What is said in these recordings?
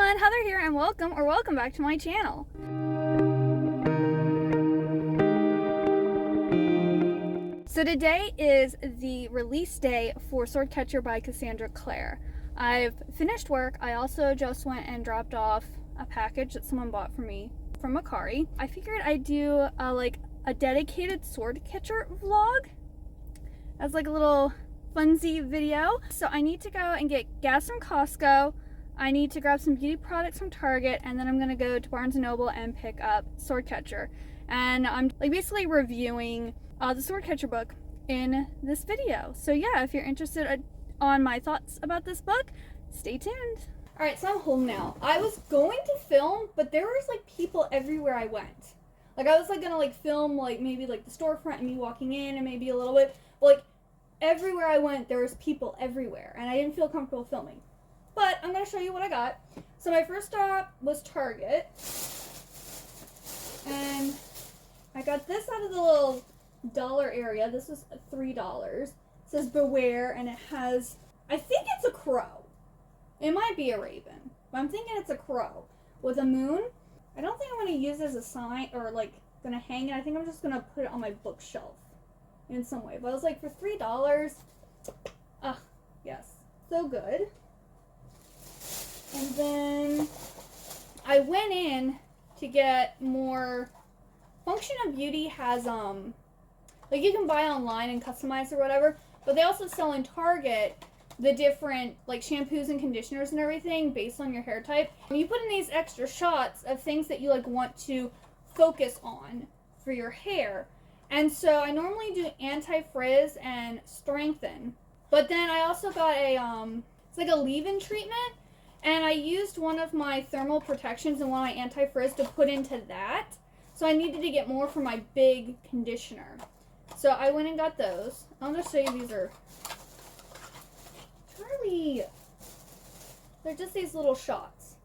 everyone, Heather here, and welcome back to my channel. So today is the release day for Swordcatcher by Cassandra Clare. I've finished work. I also just went and dropped off a package that someone bought for me from Mercari. I figured I'd do a dedicated Swordcatcher vlog as like a little funsy video. So I need to go and get gas from Costco. I need to grab some beauty products from Target, and then I'm gonna go to Barnes & Noble and pick up Swordcatcher. And I'm basically reviewing the Swordcatcher book in this video. So yeah, if you're interested on my thoughts about this book, stay tuned. All right, so I'm home now. I was going to film, but there was people everywhere I went. I was gonna film maybe the storefront and me walking in and maybe a little bit, but everywhere I went there was people everywhere and I didn't feel comfortable filming. But I'm going to show you what I got. So my first stop was Target. And I got this out of the little dollar area. This was $3. It says Beware, and it has, I think it's a crow. It might be a raven, but I'm thinking it's a crow with a moon. I don't think I'm going to use it as a sign or going to hang it. I think I'm just going to put it on my bookshelf in some way. But I was for $3. Yes, so good. And then I went in to get more. Function of Beauty has you can buy online and customize or whatever, but they also sell in Target the different shampoos and conditioners and everything based on your hair type. And you put in these extra shots of things that you want to focus on for your hair. And so I normally do anti-frizz and strengthen, but then I also got a it's a leave-in treatment. And I used one of my thermal protections and one of my anti-frizz to put into that. So I needed to get more for my big conditioner. So I went and got those. I'll just show you, these are Charlie. They're just these little shots.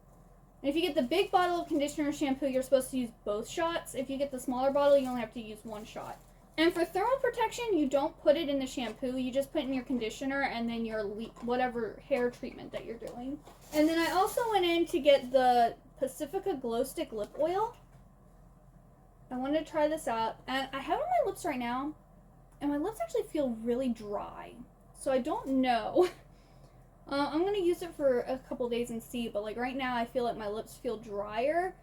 And if you get the big bottle of conditioner and shampoo, you're supposed to use both shots. If you get the smaller bottle, you only have to use one shot. And for thermal protection, you don't put it in the shampoo. You just put it in your conditioner and then your whatever hair treatment that you're doing. And then I also went in to get the Pacifica Glow Stick Lip Oil. I wanted to try this out. And I have it on my lips right now. And my lips actually feel really dry. So I don't know. I'm going to use it for a couple days and see. But right now, I feel like my lips feel drier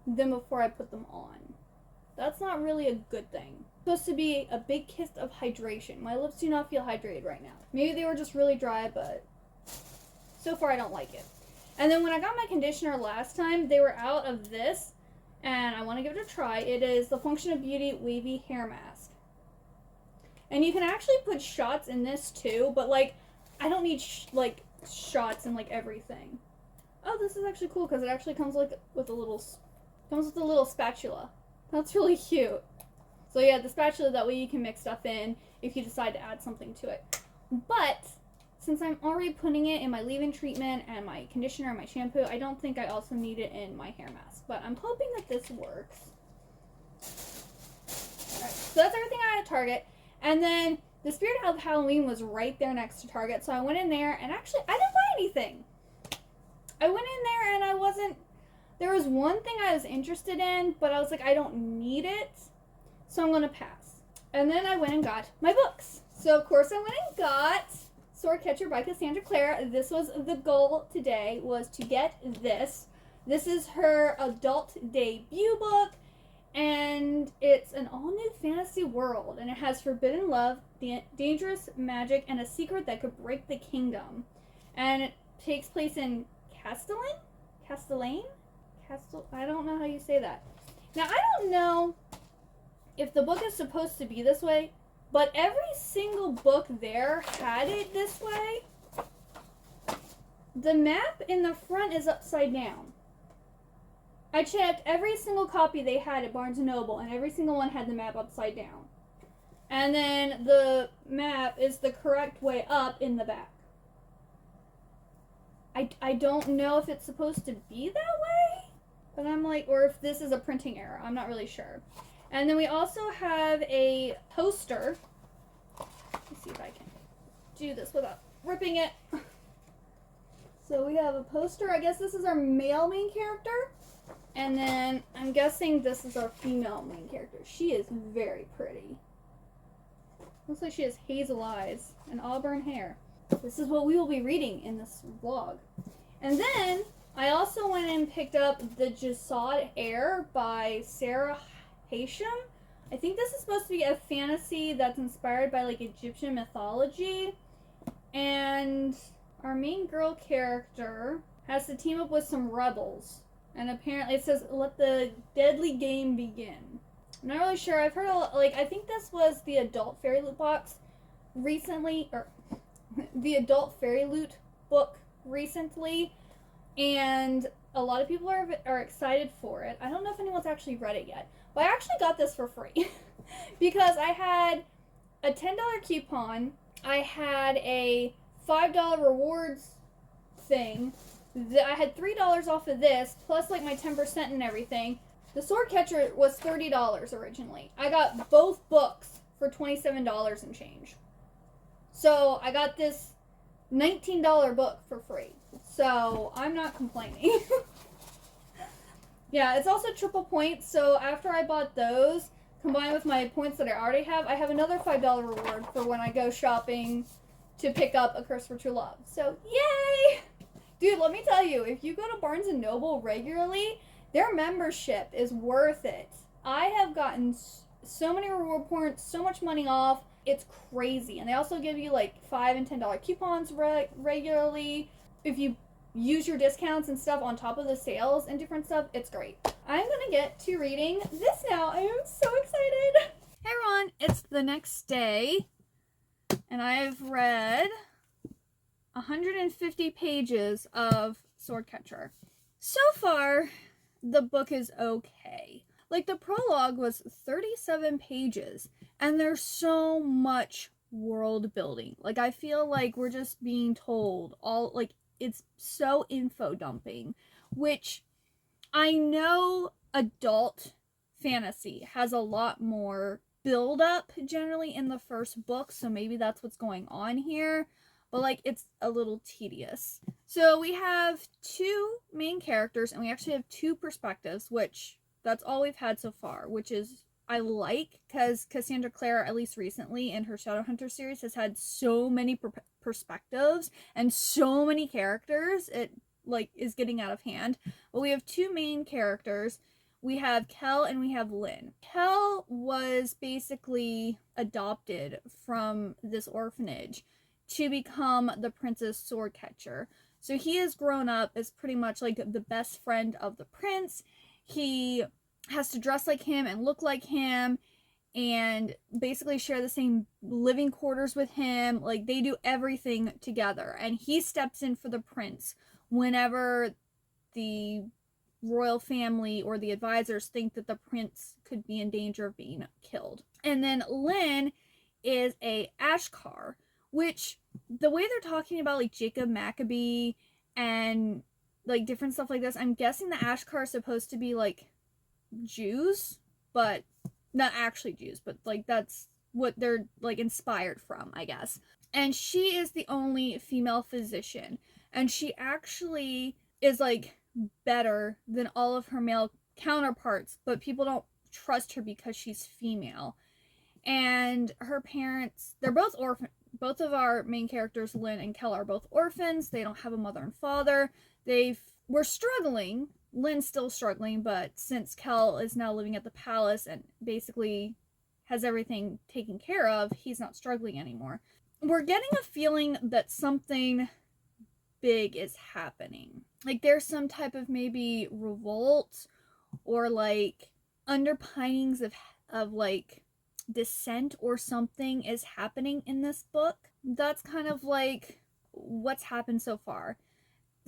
than before I put them on. That's not really a good thing. It's supposed to be a big kiss of hydration. My lips do not feel hydrated right now. Maybe they were just really dry, but so far I don't like it. And then when I got my conditioner last time, they were out of this, and I want to give it a try. It is the Function of Beauty Wavy Hair Mask. And you can actually put shots in this too, but I don't need shots in everything. Oh, this is actually cool because it actually comes with a little spatula. That's really cute. So yeah, the spatula, that way you can mix stuff in if you decide to add something to it. But since I'm already putting it in my leave-in treatment and my conditioner and my shampoo, I don't think I also need it in my hair mask. But I'm hoping that this works. Alright, so that's everything I had at Target. And then the Spirit of Halloween was right there next to Target. So I went in there, and actually I didn't buy anything. I went in there and there was one thing I was interested in, but I was I don't need it, so I'm going to pass. And then I went and got my books. So, of course, I went and got Swordcatcher by Cassandra Clare. This was the goal today, was to get this. This is her adult debut book, and it's an all-new fantasy world, and it has forbidden love, dangerous magic, and a secret that could break the kingdom. And it takes place in Castellane? I don't know how you say that. Now, I don't know if the book is supposed to be this way, but every single book there had it this way. The map in the front is upside down. I checked every single copy they had at Barnes & Noble, and every single one had the map upside down. And then the map is the correct way up in the back. I don't know if it's supposed to be that way. But I'm or if this is a printing error. I'm not really sure. And then we also have a poster. Let's see if I can do this without ripping it. So we have a poster. I guess this is our male main character. And then I'm guessing this is our female main character. She is very pretty. Looks like she has hazel eyes and auburn hair. This is what we will be reading in this vlog. And then I also went and picked up The Jasad Heir by Sarah Hashem. I think this is supposed to be a fantasy that's inspired by like Egyptian mythology. And our main girl character has to team up with some rebels. And apparently it says, let the deadly game begin. I'm not really sure. I've heard, I think this was the Adult Fairy Loot box recently, or the Adult Fairy Loot book recently. And a lot of people are excited for it. I don't know if anyone's actually read it yet. But I actually got this for free. Because I had a $10 coupon. I had a $5 rewards thing. I had $3 off of this, plus like my 10% and everything. The Sword Catcher was $30 originally. I got both books for $27 and change. So I got this $19 book for free. So I'm not complaining. Yeah, it's also triple points. So after I bought those, combined with my points that I already have, I have another $5 reward for when I go shopping to pick up A Curse for True Love. So yay! Dude, let me tell you, if you go to Barnes & Noble regularly, their membership is worth it. I have gotten so many reward points, so much money off. It's crazy. And they also give you like $5 and $10 coupons regularly. If you use your discounts and stuff on top of the sales and different stuff, it's great. I'm gonna get to reading this now. I am so excited. Hey everyone, it's the next day. And I've read 150 pages of Sword Catcher. So far, the book is okay. Like, the prologue was 37 pages, and there's so much world building. Like, I feel like we're just being told it's so info dumping, which I know adult fantasy has a lot more build up generally in the first book, so maybe that's what's going on here. But, like, it's a little tedious. So we have two main characters, and we actually have two perspectives, which that's all we've had so far, which is I like, because Cassandra Clare, at least recently, in her Shadowhunter series, has had so many perspectives and so many characters. It, like, is getting out of hand. But we have two main characters. We have Kel and we have Lynn. Kel was basically adopted from this orphanage to become the Prince's sword catcher. So he has grown up as pretty much like the best friend of the prince. He has to dress like him and look like him and basically share the same living quarters with him. Like, they do everything together. And he steps in for the prince whenever the royal family or the advisors think that the prince could be in danger of being killed. And then Lynn is a Ashkar, which the way they're talking about like Jacob Maccabee and like different stuff like this, I'm guessing the Ashkar is supposed to be like Jews, but not actually Jews, but like that's what they're like inspired from, I guess. And she is the only female physician, and she actually is like better than all of her male counterparts, but people don't trust her because she's female. And her parents, they're both orphan. Both of our main characters, Lynn and Kel, are both orphans. They don't have a mother and father. We're struggling. Lynn's still struggling, but since Kel is now living at the palace and basically has everything taken care of, he's not struggling anymore. We're getting a feeling that something big is happening. Like, there's some type of maybe revolt or like underpinnings of like dissent or something is happening in this book. That's kind of like what's happened so far.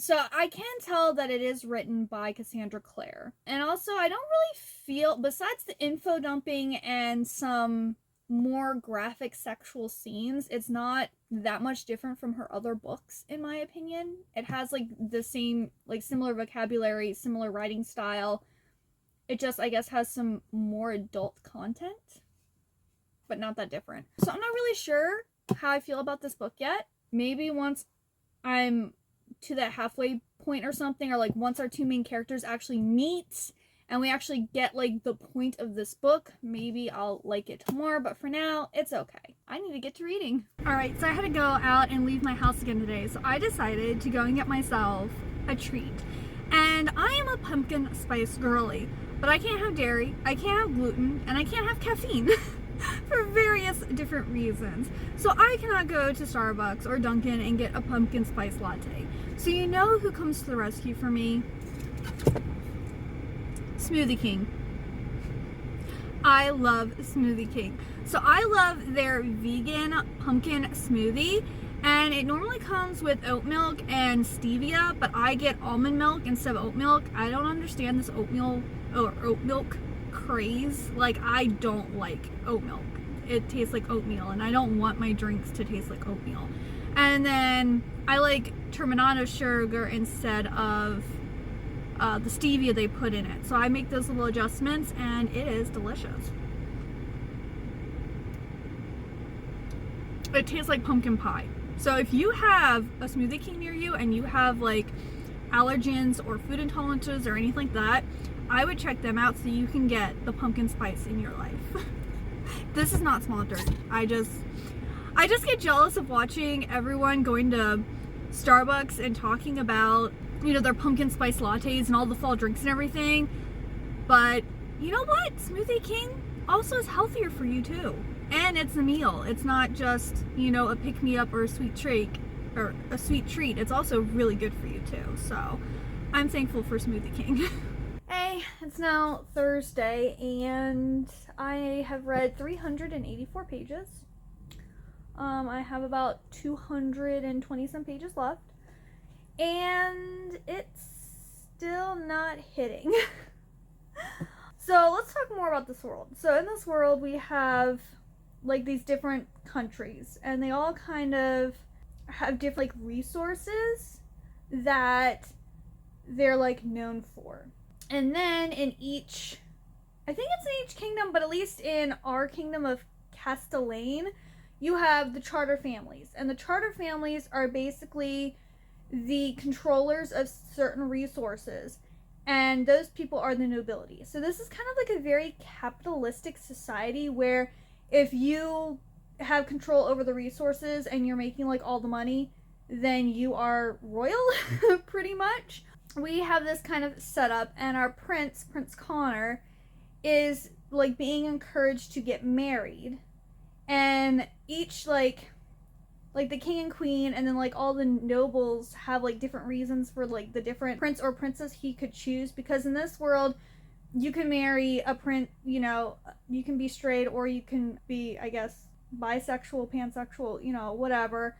So I can tell that it is written by Cassandra Clare. And also, I don't really feel, besides the info dumping and some more graphic sexual scenes, it's not that much different from her other books, in my opinion. It has like the same, like similar vocabulary, similar writing style. It just, I guess, has some more adult content, but not that different. So I'm not really sure how I feel about this book yet. Maybe once I'm to that halfway point or something, or like once our two main characters actually meet and we actually get like the point of this book, maybe I'll like it more, but for now, it's okay. I need to get to reading. Alright, so I had to go out and leave my house again today, so I decided to go and get myself a treat. And I am a pumpkin spice girly, but I can't have dairy, I can't have gluten, and I can't have caffeine for various different reasons. So I cannot go to Starbucks or Dunkin' and get a pumpkin spice latte. So you know who comes to the rescue for me? Smoothie King. I love Smoothie King. So I love their vegan pumpkin smoothie, and it normally comes with oat milk and stevia, but I get almond milk instead of oat milk. I don't understand this oat milk craze. Like, I don't like oat milk. It tastes like oatmeal, and I don't want my drinks to taste like oatmeal. And then I like terminato sugar instead of the stevia they put in it. So I make those little adjustments, and it is delicious. It tastes like pumpkin pie. So if you have a Smoothie King near you and you have like allergens or food intolerances or anything like that, I would check them out so you can get the pumpkin spice in your life. This is not sponsored. I just get jealous of watching everyone going to Starbucks and talking about, you know, their pumpkin spice lattes and all the fall drinks and everything. But you know what? Smoothie King also is healthier for you too. And it's a meal. It's not just, you know, a pick-me-up or a sweet treat. It's also really good for you too. So I'm thankful for Smoothie King. Hey, it's now Thursday and I have read 384 pages. I have about 220 some pages left. And it's still not hitting. So let's talk more about this world. So in this world we have like these different countries, and they all kind of have different like resources that they're like known for. And then in each, I think it's in each kingdom, but at least in our kingdom of Castellane, you have the charter families. And the charter families are basically the controllers of certain resources, and those people are the nobility. So this is kind of like a very capitalistic society where if you have control over the resources and you're making like all the money, then you are royal, pretty much. We have this kind of setup, and our Prince Connor, is like being encouraged to get married, and each like the king and queen and then like all the nobles have like different reasons for like the different prince or princess he could choose, because in this world you can marry a prince, you know, you can be straight or you can be, I guess, bisexual, pansexual, you know, whatever.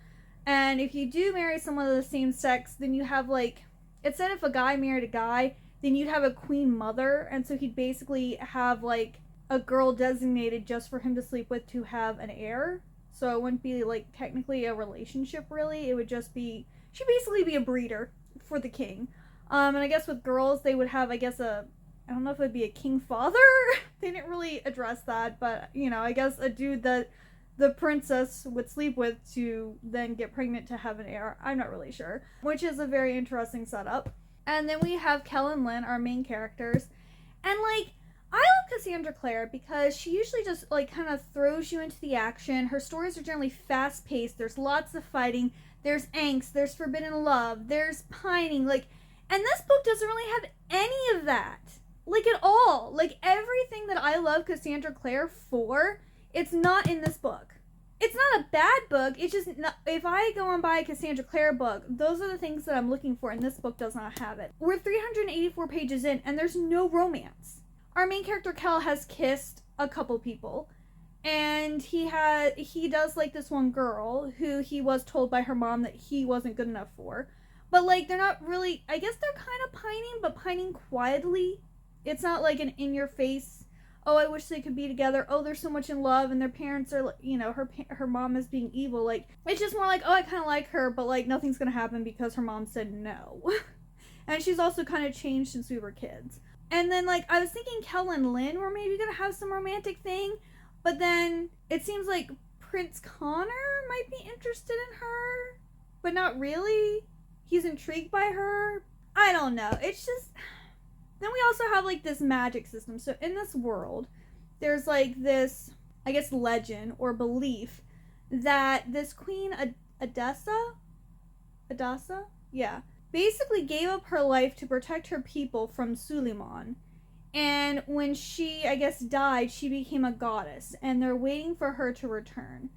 And if you do marry someone of the same sex, then you have like, instead if a guy married a guy, then you'd have a queen mother, and so he'd basically have like a girl designated just for him to sleep with to have an heir. So it wouldn't be like technically a relationship really, it would just be, she'd basically be a breeder for the king. And I guess with girls they would have, I guess, I don't know if it'd be a king father. They didn't really address that, but you know, I guess a dude that the princess would sleep with to then get pregnant to have an heir. I'm not really sure, which is a very interesting setup. And then we have Kell and Lynn, our main characters, and like, I love Cassandra Clare because she usually just like kind of throws you into the action. Her stories are generally fast paced. There's lots of fighting. There's angst. There's forbidden love. There's pining. Like, and this book doesn't really have any of that. Like, at all. Like, everything that I love Cassandra Clare for, it's not in this book. It's not a bad book. It's just, not, if I go and buy a Cassandra Clare book, those are the things that I'm looking for, and this book does not have it. We're 384 pages in, and there's no romance. Our main character, Kell, has kissed a couple people, and he does like this one girl who he was told by her mom that he wasn't good enough for. But, like, they're not really, I guess they're kind of pining, but pining quietly. It's not like an in-your-face, oh, I wish they could be together, oh, they're so much in love, and their parents are, you know, her mom is being evil. Like, it's just more like, oh, I kind of like her, but, like, nothing's gonna happen because her mom said no. And she's also kind of changed since we were kids. And then, like, I was thinking Kell and Lynn were maybe gonna have some romantic thing, but then it seems like Prince Connor might be interested in her, but not really. he's intrigued by her. I don't know. It's just... Then we also have, like, this magic system. So in this world, there's, like, this, I guess, legend or belief that this Queen Adassa? Yeah. Basically gave up her life to protect her people from Suleiman. And when she, I guess, died, she became a goddess. And they're waiting for her to return.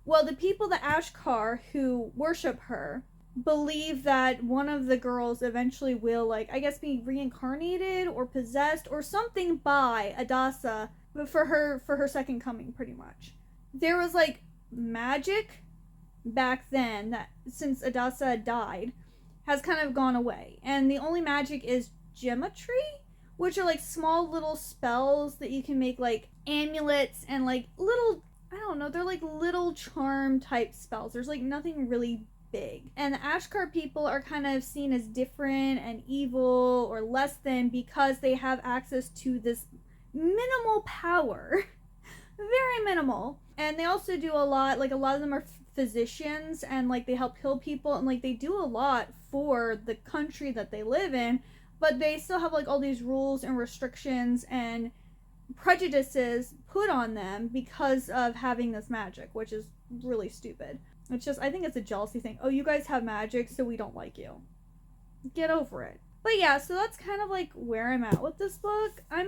Well, the people, the Ashkar, who worship her, believe that one of the girls eventually will, like, I guess, be reincarnated or possessed or something by Adassa for her second coming, pretty much. There was, like, magic back then that, since Adassa died, has kind of gone away. And the only magic is geometry, which are, like, small little spells that you can make, like, amulets and, like, little, I don't know, they're, like, little charm type spells. There's, like, nothing really big. And the Ashkar people are kind of seen as different and evil or less than because they have access to this minimal power. Very minimal. And they also do a lot, like, a lot of them are physicians, and, like, they help heal people, and, like, they do a lot for the country that they live in, but they still have, like, all these rules and restrictions and prejudices put on them because of having this magic, which is really stupid. It's just, I think it's a jealousy thing. Oh, you guys have magic, so we don't like you. Get over it. But yeah, so that's kind of like where I'm at with this book. I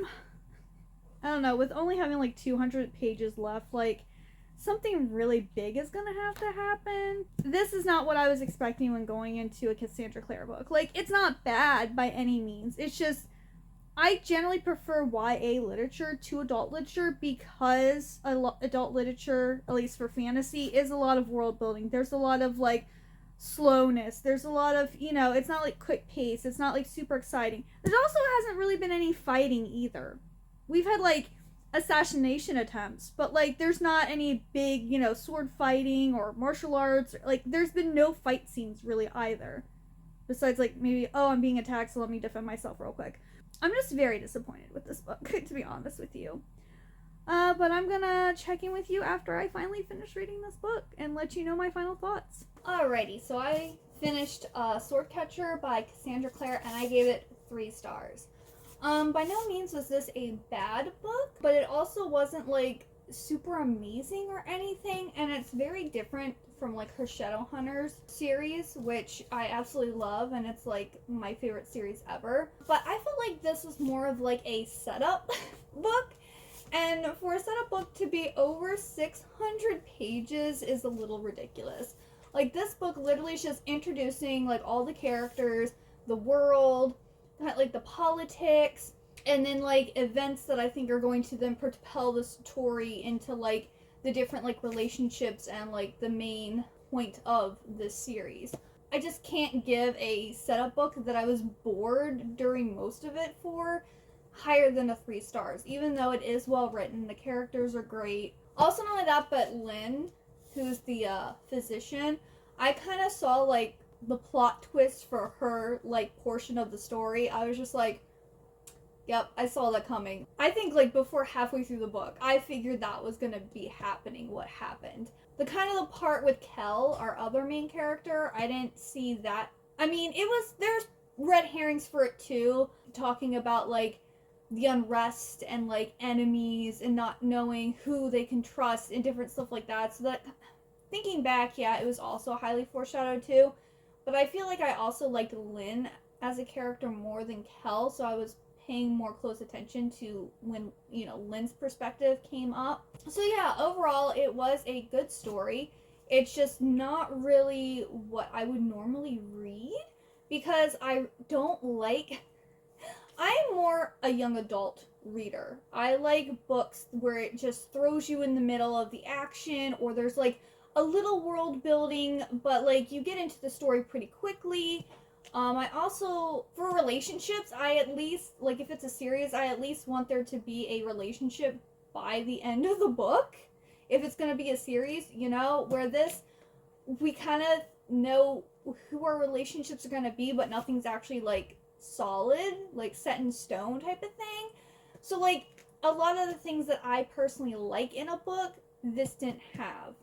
don't know, with only having like 200 pages left, like, something really big is gonna have to happen. This is not what I was expecting when going into a Cassandra Clare book. Like, it's not bad by any means. It's just, I generally prefer YA literature to adult literature because adult literature, at least for fantasy, is a lot of world building. There's a lot of, like, slowness. There's a lot of, you know, it's not, like, quick pace. It's not, like, super exciting. There also hasn't really been any fighting either. We've had, like, assassination attempts, but, like, there's not any big, you know, sword fighting or martial arts. Like, there's been no fight scenes really either. Besides, like, maybe, oh, I'm being attacked, so let me defend myself real quick. I'm just very disappointed with this book, to be honest with you. But I'm gonna check in with you after I finally finish reading this book and let you know my final thoughts. Alrighty, so I finished Swordcatcher by Cassandra Clare, and I gave it 3 stars. By no means was this a bad book, but it also wasn't, like, super amazing or anything, and it's very different from, like, her Shadowhunters series, which I absolutely love, and it's, like, my favorite series ever. But I felt like this was more of, like, a setup book, and for a setup book to be over 600 pages is a little ridiculous. Like, this book literally is just introducing, like, all the characters, the world, like, the politics, and then, like, events that I think are going to then propel the story into, like, the different, like, relationships and, like, the main point of this series. I just can't give a setup book that I was bored during most of it for higher than a 3 stars, even though it is well written. The characters are great. Also, not only that, but Lynn, who's the physician, I kind of saw, like, the plot twist for her, like, portion of the story. I was just like, yep, I saw that coming. I think, like, before halfway through the book, I figured that was gonna be happening, what happened. The kind of the part with Kel, our other main character, I didn't see that. I mean, there's red herrings for it too, talking about, like, the unrest and, like, enemies and not knowing who they can trust and different stuff like that. So that, thinking back, yeah, it was also highly foreshadowed too. But I feel like I also liked Lynn as a character more than Kel, so I was paying more close attention to when, you know, Lynn's perspective came up. So yeah, overall, it was a good story. It's just not really what I would normally read because I don't like... I'm more a young adult reader. I like books where it just throws you in the middle of the action, or there's, like, a little world building, but, like, you get into the story pretty quickly. I also, for relationships, I at least, like, if it's a series, I at least want there to be a relationship by the end of the book. If it's gonna be a series, you know, where this, we kind of know who our relationships are gonna be, but nothing's actually, like, solid, like, set in stone type of thing. So, like, a lot of the things that I personally like in a book, this didn't have.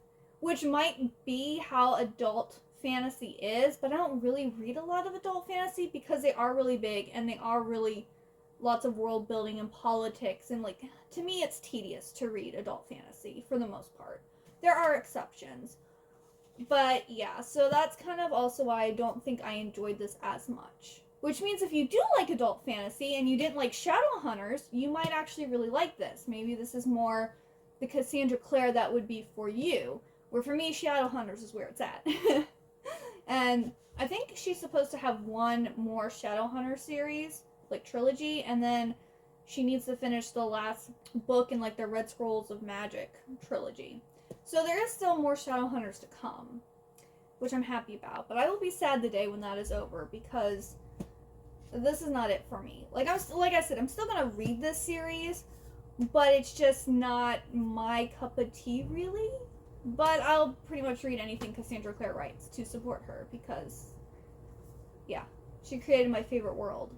Which might be how adult fantasy is, but I don't really read a lot of adult fantasy because they are really big and they are really lots of world building and politics, and like, to me it's tedious to read adult fantasy for the most part. There are exceptions. But yeah, so that's kind of also why I don't think I enjoyed this as much. Which means if you do like adult fantasy and you didn't like Shadowhunters, you might actually really like this. Maybe this is more the Cassandra Clare that would be for you. Where for me, Shadowhunters is where it's at. And I think she's supposed to have one more Shadowhunter series, like trilogy, and then she needs to finish the last book in like the Red Scrolls of Magic trilogy. So there is still more Shadowhunters to come, which I'm happy about. But I will be sad the day when that is over because this is not it for me. Like I said, I'm still gonna read this series, but it's just not my cup of tea, really. But I'll pretty much read anything Cassandra Clare writes to support her because, yeah, she created my favorite world.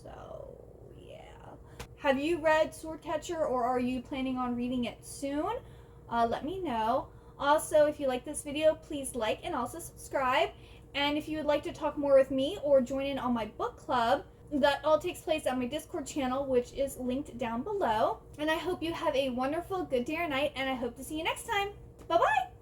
So, yeah. Have you read Swordcatcher, or are you planning on reading it soon? Let me know. Also, if you like this video, please like and also subscribe. And if you would like to talk more with me or join in on my book club, that all takes place on my Discord channel, which is linked down below. And I hope you have a wonderful, good day or night, and I hope to see you next time. Bye-bye!